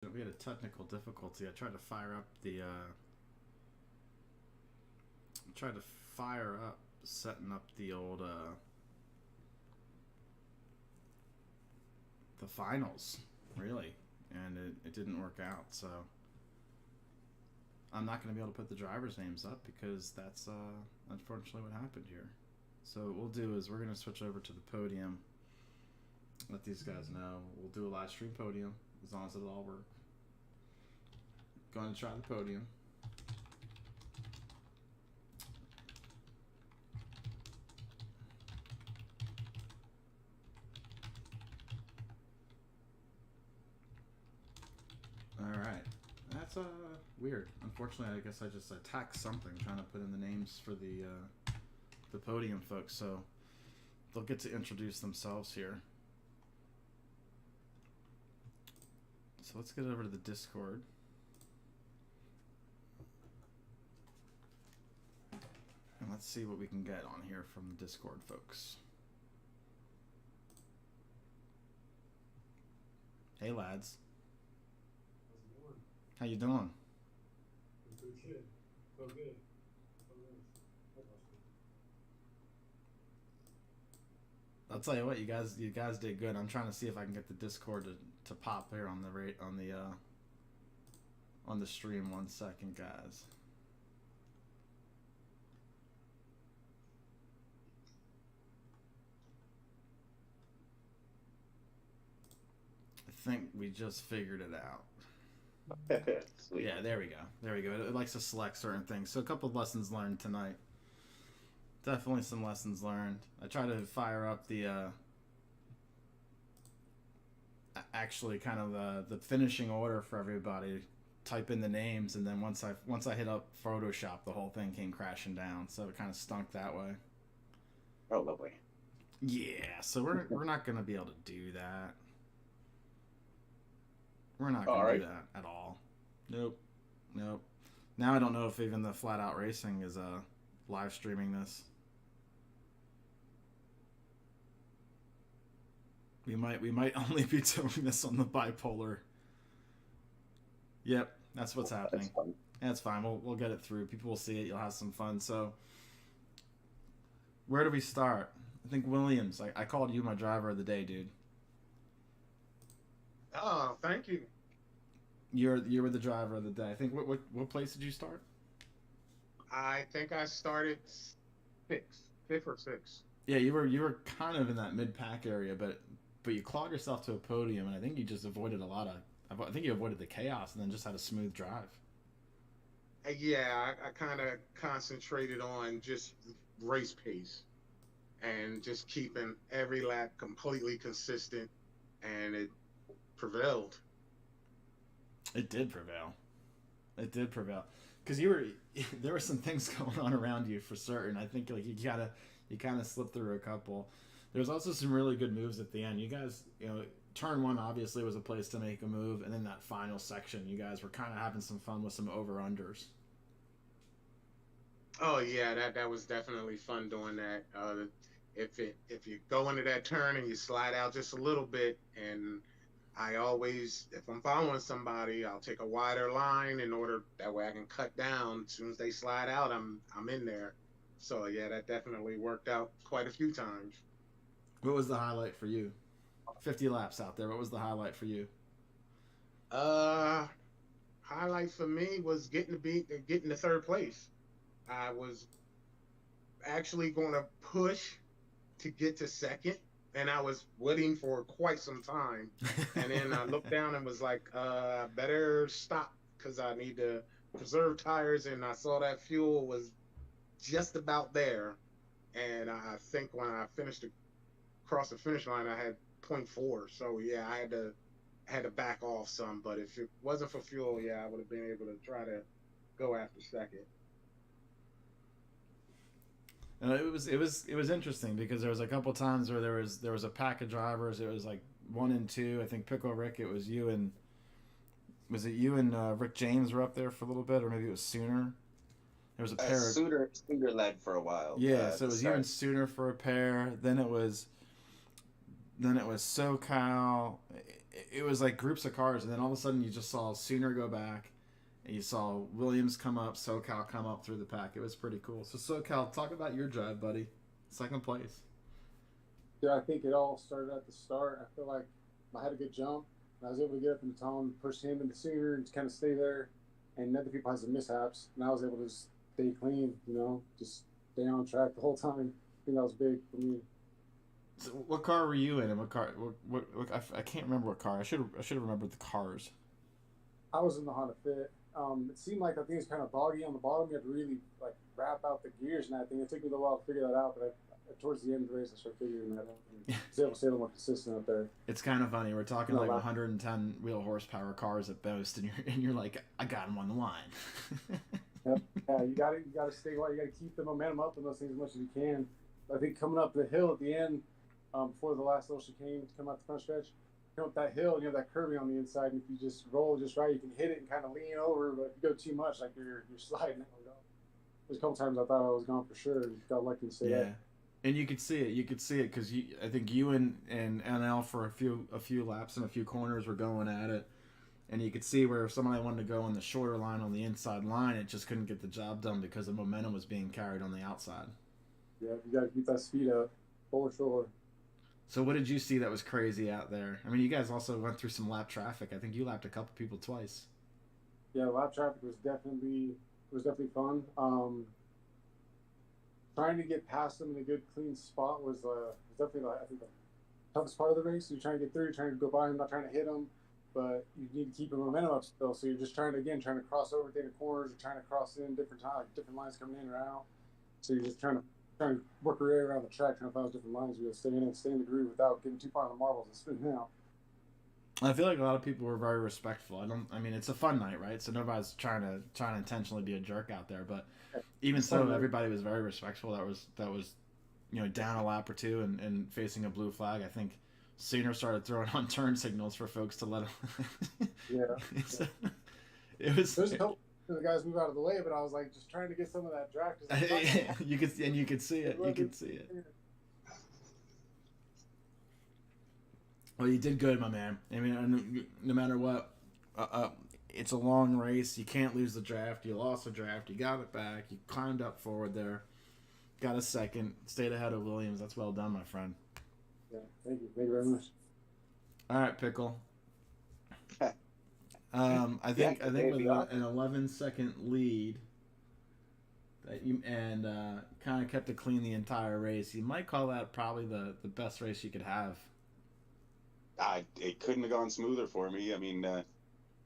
We had a technical difficulty. I tried to fire up setting up the old the finals, really, and it didn't work out. So I'm not going to be able to put the drivers' names up because that's unfortunately what happened here. So what we'll do is we're going to switch over to the podium. Let these guys know we'll do a live stream podium as long as it'll all work. Going to try the podium. All right, that's weird. Unfortunately, I guess I just attacked something trying to put in the names for the podium folks, so they'll get to introduce themselves here. So let's get over to the Discord. And let's see what we can get on here from the Discord folks. Hey lads. How you doing? Good shit. So good. So nice. I'll tell you what, you guys did good. I'm trying to see if I can get the Discord to pop here on the stream. 1 second, guys. I think we just figured it out. Sweet. Yeah, there we go. There we go. It likes to select certain things. So a couple of lessons learned tonight. Definitely some lessons learned. I try to fire up the actually kind of the finishing order for everybody. Type in the names, and then once I hit up Photoshop, the whole thing came crashing down. So it kind of stunk that way. Oh, lovely. Yeah, so we're not gonna be able to do that. We're not gonna do that at all. Nope. Now I don't know if even the Flat Out Racing is live streaming this. We might only be doing this on the bipolar. Yep, that's what's happening. That's fine. We'll get it through. People will see it. You'll have some fun. So, where do we start? I think Williams. I called you my driver of the day, dude. Oh, thank you. You were the driver of the day. I think what place did you start? I think I started fifth or sixth. Yeah, you were kind of in that mid pack area, but you clawed yourself to a podium, and I think you just avoided I think you avoided the chaos and then just had a smooth drive. Yeah, I kind of concentrated on just race pace and just keeping every lap completely consistent, and it prevailed. It did prevail. It did prevail because there were some things going on around you for certain. I think like you kind of slipped through a couple. There was also some really good moves at the end. You guys, turn one obviously was a place to make a move, and then that final section, you guys were kind of having some fun with some over unders. Oh yeah, that was definitely fun doing that. If you go into that turn and you slide out just a little bit, and I always, if I'm following somebody, I'll take a wider line in order that way I can cut down. As soon as they slide out, I'm in there. So yeah, that definitely worked out quite a few times. What was the highlight for you? 50 laps out there. What was the highlight for you? Uh, Highlight for me was getting to third place. I was actually going to push to get to second, and I was waiting for quite some time. And then I looked down and was like, better stop because I need to preserve tires. And I saw that fuel was just about there. And I think when I finished across the finish line, I had point 0.4. So yeah, I had to back off some. But if it wasn't for fuel, yeah, I would have been able to try to go after second. And it was interesting because there was a couple times where there was a pack of drivers. It was like 1 and 2. I think Pickle Rick. It was you and Rick James were up there for a little bit, or maybe it was Sooner. There was a pair. Sooner led for a while. Yeah, so it was you and Sooner for a pair. Then it was SoCal. it was like groups of cars, and then all of a sudden you just saw Sooner go back, and you saw Williams come up, SoCal come up through the pack. It was pretty cool. So SoCal, talk about your drive, buddy. Second place. Yeah, I think it all started at the start. I feel like I had a good jump. And I was able to get up in the tunnel, push him into Sooner, and just kind of stay there. And other people had some mishaps, and I was able to just stay clean, just stay on track the whole time. I think that was big for me. So what car were you in, and what car? I can't remember what car. I should have remembered the cars. I was in the Honda Fit. It seemed like I think it's kind of boggy on the bottom. You had to really like wrap out the gears and that thing. It took me a little while to figure that out, but towards the end of the race, I started figuring that out. I was able to stay a little more consistent up there. It's kind of funny. We're talking like 110 wheel horsepower cars at most, and you're like, I got them on the line. Yep. Yeah, you got to stay. You got to keep the momentum up in those things as much as you can. I think coming up the hill at the end, before the last little chicane to come out the front stretch, come up that hill and you have that curving on the inside, and if you just roll just right, you can hit it and kind of lean over. But if you go too much, like you're sliding. There's a couple times I thought I was gone for sure. Got lucky to say that. And you could see it. You could see it because I think you and NL for a few laps and a few corners were going at it, and you could see where if somebody wanted to go on the shorter line on the inside line, it just couldn't get the job done because the momentum was being carried on the outside. Yeah, you got to keep that speed up, for sure. So what did you see that was crazy out there? I mean, you guys also went through some lap traffic. I think you lapped a couple people twice. Yeah, lap traffic was definitely fun. Trying to get past them in a good, clean spot was definitely, I think, the toughest part of the race. You're trying to get through, you're trying to go by them, not trying to hit them, but you need to keep your momentum up still. So you're just trying to cross over the corners, you're trying to cross in different lines coming in or out. So you're just trying to work your way around the track, trying to find those different lines. You got to stay in the groove without getting too far on the marbles and spinning out. I feel like a lot of people were very respectful. I mean, it's a fun night, right? So nobody's trying to intentionally be a jerk out there, but even so, everybody was very respectful. That was down a lap or two and facing a blue flag. I think Sooner started throwing on turn signals for folks to let him. Yeah. It was. There's a couple of the guys move out of the way, but I was like just trying to get some of that draft. You could see it. You could see it. Well, you did good, my man. I mean, no matter what, it's a long race. You can't lose the draft. You lost the draft. You got it back. You climbed up forward there. Got a second. Stayed ahead of Williams. That's well done, my friend. Yeah, thank you. Thank you very much. All right, Pickle. I think with an 11-second lead that you kind of kept it clean the entire race. You might call that probably the best race you could have. It couldn't have gone smoother for me. I mean,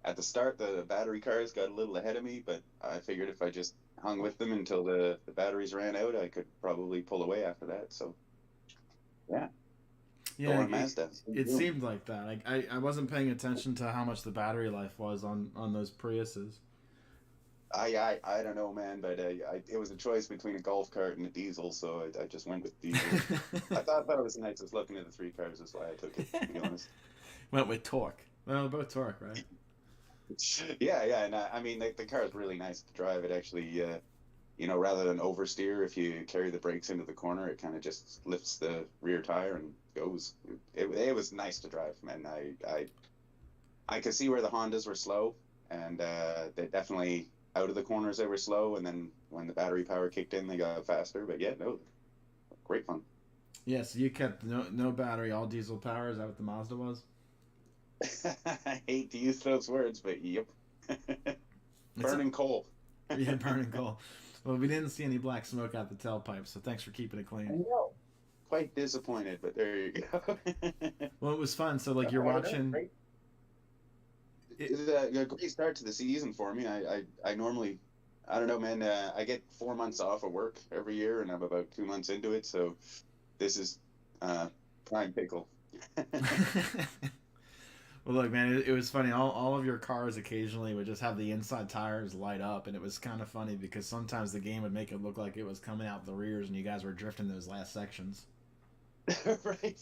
at the start, the battery cars got a little ahead of me, but I figured if I just hung with them until the batteries ran out, I could probably pull away after that. So, yeah. Yeah, it seemed like that. Like I wasn't paying attention to how much the battery life was on those Priuses. I don't know, man, but it was a choice between a golf cart and a diesel, so I just went with diesel. I thought it was the nicest looking of the three cars, that's why I took it, to be honest. Went with torque. Well, they're both torque, right? Yeah, and I mean, the car is really nice to drive. It actually, rather than oversteer, if you carry the brakes into the corner, it kind of just lifts the rear tire and goes. It was nice to drive, man. I could see where the Hondas were slow, and they definitely, out of the corners they were slow, and then when the battery power kicked in, they got faster. But yeah, no, great fun. Yeah, so you kept no battery, all diesel power. Is that what the Mazda was? I hate to use those words, but yep. Burning coal. Yeah, burning coal. Well, we didn't see any black smoke out the tailpipe, so thanks for keeping it clean. I know. Quite disappointed, but there you go. Well, it was fun. So, like, you're watching. It's a great start to the season for me. I normally, I don't know, man. I get 4 months off of work every year, and I'm about 2 months into it. So, this is prime pickle. Well, look, man, it was funny. All of your cars occasionally would just have the inside tires light up, and it was kind of funny because sometimes the game would make it look like it was coming out the rears, and you guys were drifting those last sections. Right.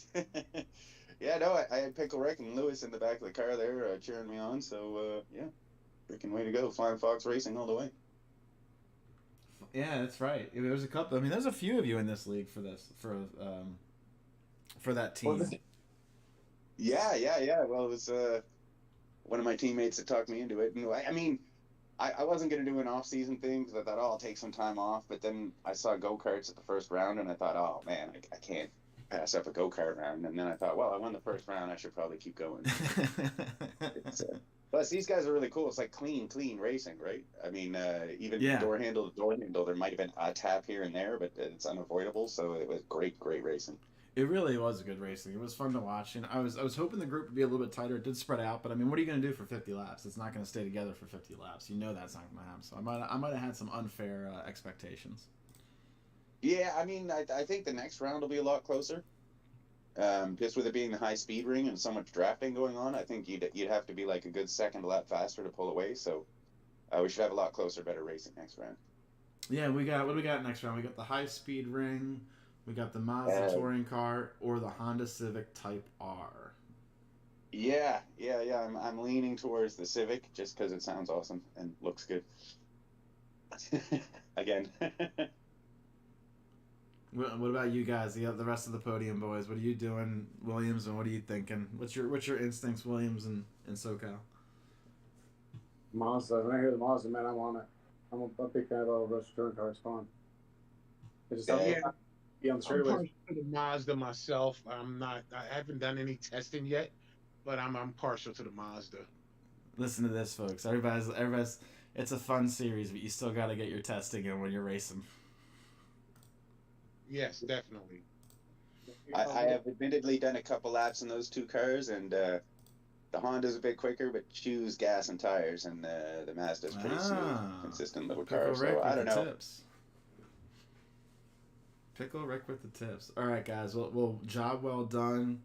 Yeah, no, I had Pickle Rick and Lewis in the back of the car there cheering me on. So, yeah, freaking way to go. Flying Fox Racing all the way. Yeah, that's right. There's a couple. I mean, there's a few of you in this league for that team. Well, Yeah. Well, it was one of my teammates that talked me into it. And I mean, I wasn't going to do an off-season thing because I thought, oh, I'll take some time off. But then I saw go-karts at the first round, and I thought, oh, man, I can't pass up a go-kart round. And then I thought, well, I won the first round. I should probably keep going. It's, plus, these guys are really cool. It's like clean racing, right? I mean, even Yeah. door handle to door handle, there might have been a tap here and there, but it's unavoidable. So it was great racing. It really was a good racing. It was fun to watch, and I was hoping the group would be a little bit tighter. It did spread out, but I mean, what are you going to do for 50 laps? It's not going to stay together for 50 laps. You know that's not going to happen. So I might have had some unfair expectations. Yeah, I mean, I think the next round will be a lot closer. Just with it being the high speed ring and so much drafting going on, I think you'd have to be like a good second lap faster to pull away. So we should have a lot closer, better racing next round. Yeah, what do we got next round? We got the high speed ring, we got the Mazda touring car, or the Honda Civic Type R. Yeah. I'm leaning towards the Civic just because it sounds awesome and looks good. Again. What about you guys? The rest of the podium boys. What are you doing, Williams? And what are you thinking? What's your instincts, Williams and SoCal? Mazda. When I hear the Mazda, man, I'm on it. I'm a big fan of all those touring cars. Fun. It just be on the I'm straightaway. partial to the Mazda myself. I haven't done any testing yet, but I'm partial to the Mazda. Listen to this, folks. Everybody's. It's a fun series, but you still got to get your testing in when you're racing. Yes, definitely. I have admittedly done a couple laps in those two cars, and the Honda's a bit quicker, but chews gas and tires, and the Mazda's pretty smooth, consistent little car. So I don't know. Tips. Pickle Rick with the tips. All right, guys. Well, job well done.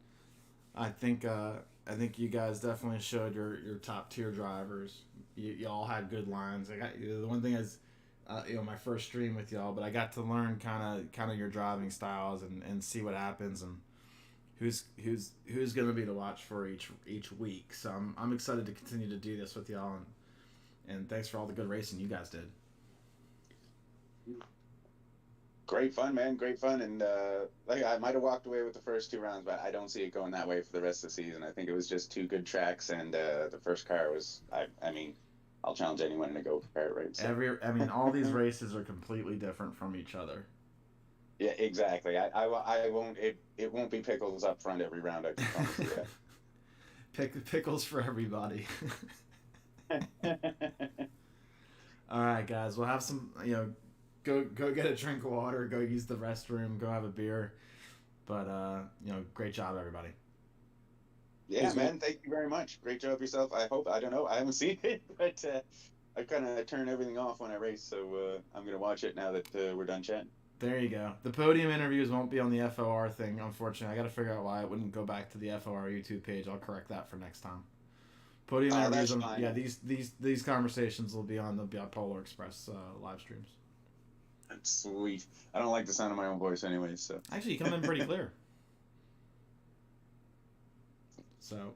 I think you guys definitely showed your top tier drivers. You all had good lines. The one thing is, my first stream with y'all, but I got to learn kind of your driving styles and see what happens and who's going to be to watch for each week. So I'm excited to continue to do this with y'all and thanks for all the good racing you guys did. Great fun, man. Great fun. And I might have walked away with the first two rounds, but I don't see it going that way for the rest of the season. I think it was just two good tracks, and the first car was, I mean, I'll challenge anyone to go kart, right? So. All these races are completely different from each other. Yeah, exactly. I won't. It won't be pickles up front every round. I can promise you that. Pickles for everybody. All right, guys. We'll have some. Go get a drink of water. Go use the restroom. Go have a beer. But great job, everybody. Yeah, man. Thank you very much. Great job yourself. I hope. I don't know. I haven't seen it, but I kind of turn everything off when I race, so I'm gonna watch it now that we're done chatting. There you go. The podium interviews won't be on the FOR thing, unfortunately. I got to figure out why it wouldn't go back to the FOR YouTube page. I'll correct that for next time. Podium interviews. Yeah, these conversations will be on the Polar Express live streams. That's sweet. I don't like the sound of my own voice anyway, so. Actually, you come in pretty clear. So,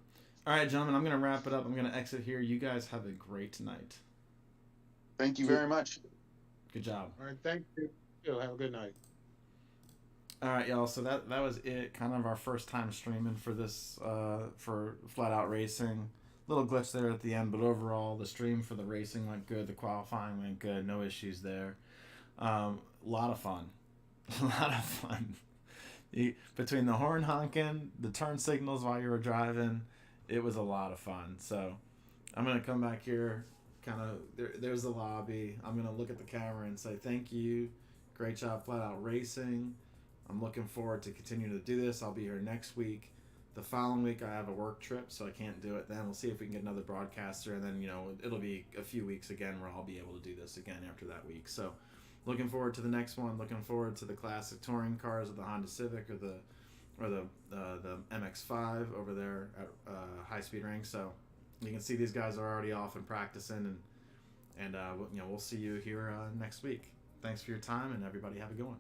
all right, gentlemen, I'm going to wrap it up. I'm going to exit here. You guys have a great night. Thank you very much. Good job. All right, thank you. Have a good night. All right, y'all. So that was it. Kind of our first time streaming for this, for Flat Out Racing. Little glitch there at the end, but overall, the stream for the racing went good. The qualifying went good. No issues there. A lot of fun. A lot of fun. Between the horn honking, the turn signals while you were driving, it was a lot of fun. So I'm going to come back here. There's the lobby. I'm going to look at the camera and say thank you. Great job, Flat Out Racing. I'm looking forward to continuing to do this. I'll be here next week. The following week, I have a work trip, so I can't do it then. We'll see if we can get another broadcaster, and then, it'll be a few weeks again where I'll be able to do this again after that week. So looking forward to the next one. Looking forward to the classic touring cars of the Honda Civic or the MX-5 over there at High Speed Ring. So you can see these guys are already off and practicing, and we'll see you here next week. Thanks for your time, and everybody have a good one.